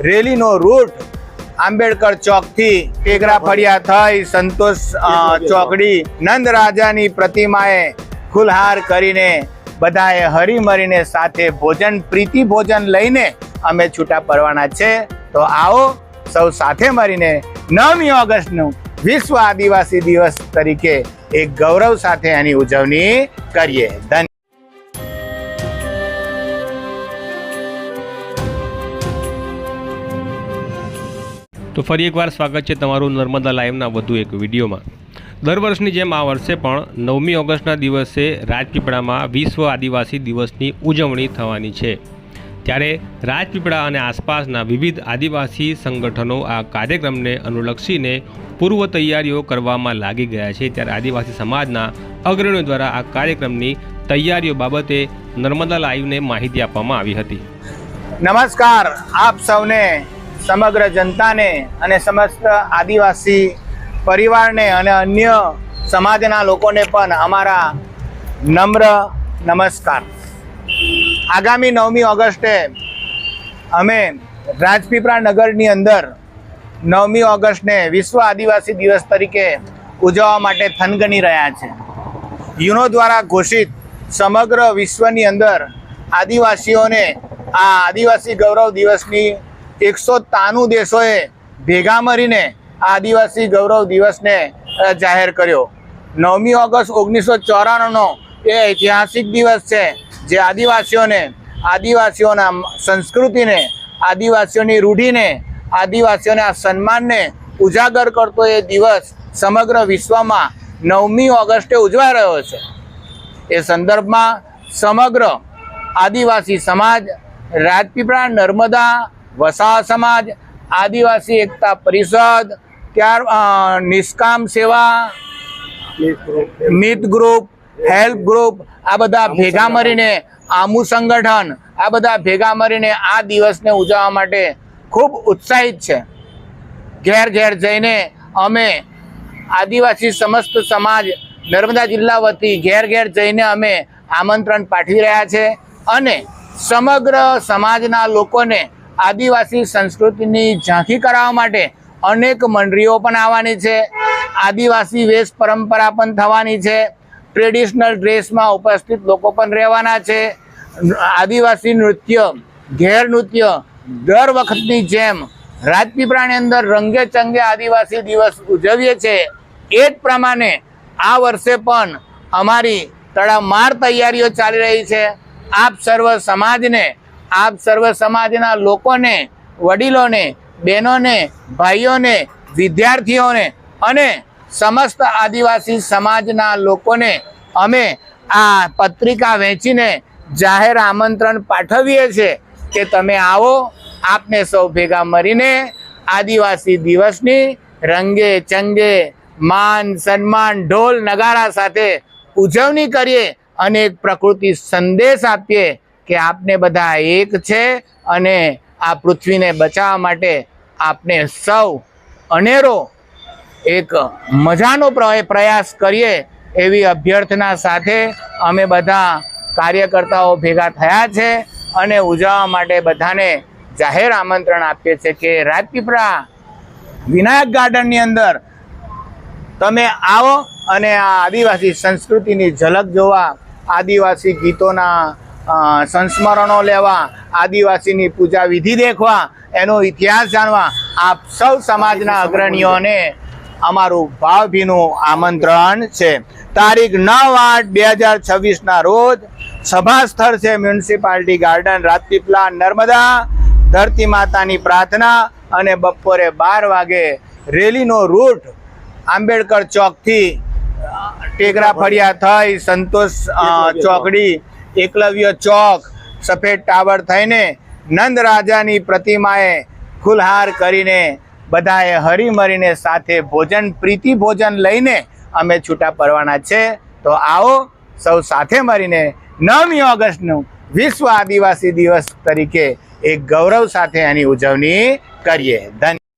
રેલીનો route Ambedkar ચોકથી ટેકરા ફળિયા થઈ સંતોષ ચોકડી નંદ રાજાની પ્રતિમાએ ફૂલહાર કરીને બધાએ હરીમરીને સાથે ભોજન પ્રીતિ ભોજન લઈને અમે છૂટા પડવાના છે। તો આવો સૌ સાથે મળીને 9મી ઓગસ્ટનું વિશ્વ આદિવાસી દિવસ તરીકે એક ગૌરવ સાથે એની ઉજવણી કરીએ। ધન્યવાદ। તો ફરી એકવાર સ્વાગત છે તમારું નર્મદા લાઈવના વધુ એક વિડીયોમાં। દર વર્ષની જેમ આ વર્ષે પણ 9મી ઓગસ્ટના દિવસે રાજપીપળામાં વિશ્વ આદિવાસી દિવસની ઉજવણી થવાની છે। ત્યારે રાજપીપળા અને આસપાસના વિવિધ આદિવાસી સંગઠનો આ કાર્યક્રમને અનુલક્ષીને પૂર્વ તૈયારીઓ કરવામાં લાગી ગયા છે। ત્યારે આદિવાસી સમાજના અગ્રણીઓ દ્વારા આ કાર્યક્રમની તૈયારીઓ બાબતે નર્મદા લાઈવને માહિતી આપવામાં આવી હતી। નમસ્કાર આપ સૌને, સમગ્ર જનતાને અને સમસ્ત આદિવાસી પરિવારને અને અન્ય સમાજના લોકોને પણ અમારા નમ્ર નમસ્કાર। આગામી 9મી ઓગસ્ટે અમે રાજપીપળા નગરની અંદર 9મી ઓગસ્ટને વિશ્વ આદિવાસી દિવસ તરીકે ઉજવવા માટે થનગની રહ્યા છે। યુનો દ્વારા ઘોષિત સમગ્ર વિશ્વની અંદર આદિવાસીઓને આ આદિવાસી ગૌરવ દિવસની 193 દેશોએ ભેગા મળીને આદિવાસી ગૌરવ દિવસને જાહેર કર્યો। 9મી ઓગસ્ટ 1994નો એ ઐતિહાસિક દિવસ છે જે આદિવાસીઓના સંસ્કૃતિને, આદિવાસીઓની રૂઢિને, આદિવાસીઓના સન્માનને ઉજાગર કરતો એ દિવસ સમગ્ર વિશ્વમાં 9મી ઓગસ્ટે ઉજવાઈ રહ્યો છે। એ સંદર્ભમાં સમગ્ર આદિવાસી સમાજ, રાજપીપળા નર્મદા વસાવા સમાજ, આદિવાસી એકતા પરિષદ, નિષ્કામ સેવા, મિત ગ્રુપ, હેલ્પ ગ્રુપ, આ બધા ભેગા મળીને, આમુ સંગઠન, આ બધા ભેગા મળીને આ દિવસને ઉજવવા માટે ખૂબ ઉત્સાહિત છે। ઘેર ઘેર જઈને અમે આદિવાસી સમસ્ત સમાજ નર્મદા જિલ્લા વતી ઘેર ઘેર જઈને અમે આમંત્રણ પાઠવી રહ્યા છે અને સમગ્ર સમાજના લોકોને આદિવાસી સંસ્કૃતિની ઝાંખી કરાવવા માટે અનેક મંડળીઓ પણ આવવાની છે। આદિવાસી વેશ પરંપરા પણ થવાની છે। ટ્રેડિશનલ ડ્રેસમાં ઉપસ્થિત લોકો પણ રહેવાના છે। આદિવાસી નૃત્ય, ઘેર નૃત્ય દર વખતની જેમ રાજપીપળાની અંદર રંગે ચંગે આદિવાસી દિવસ ઉજવીએ છીએ એ જ પ્રમાણે આ વર્ષે પણ અમારી તડામાર તૈયારીઓ ચાલી રહી છે। આપ સર્વ સમાજના લોકોને, વડીલોને, બહેનોને, ભાઈઓને, વિદ્યાર્થીઓને અને સમસ્ત આદિવાસી સમાજના લોકોને અમે આ પત્રિકા વહેંચીને જાહેર આમંત્રણ પાઠવીએ છીએ કે તમે આવો, આપને સૌ ભેગા મળીને આદિવાસી દિવસની રંગે ચંગે માન સન્માન ઢોલ નગારા સાથે ઉજવણી કરીએ અને એક પ્રકૃતિ સંદેશ આપીએ કે આપને બધા એક છે અને આ પૃથ્વીને બચાવવા માટે આપને સૌ અનેરો એક મજાનો પ્રયાસ કરીએ એવી અભ્યર્થના સાથે અમે બધા કાર્યકર્તાઓ ભેગા થયા છે અને ઉજવવા માટે બધાને જાહેર આમંત્રણ આપીએ છીએ કે રાજપીપળા વિનાયક ગાર્ડનની અંદર તમે આવો અને આ આદિવાસી સંસ્કૃતિની ઝલક જોવા, આદિવાસી ગીતોના સંસ્મરણો લેવા, આદિવાસીની પૂજા વિધિ દેખવા, એનો ઇતિહાસ જાણવા આપ સૌ સમાજના અગ્રણીઓને અમારું ભાવભીનું આમંત્રણ છે। તારીખ 9/8/2026ના રોજ સભા સ્થળ છે મ્યુનિસિપાલિટી ગાર્ડન રાજપીપળા નર્મદા। ધરતી માતાની પ્રાર્થના અને બપોરે 12 વાગે રેલીનો રૂટ આંબેડકર ચોકથી ટેકરા ફળિયા થઈ સંતોષ ચોકડી, એકલવ્ય ચોક, સફેદ ટાવર થઈને નંદ રાજાની પ્રતિમાએ ફૂલહાર કરીને બધાએ હરીમરીને સાથે ભોજન પ્રીતિ ભોજન લઈને અમે છૂટા પડવાના છે। તો આવો સૌ સાથે મળીને 9મી ઓગસ્ટનું વિશ્વ આદિવાસી દિવસ તરીકે એક ગૌરવ સાથે એની ઉજવણી કરીએ। ધન્યવાદ।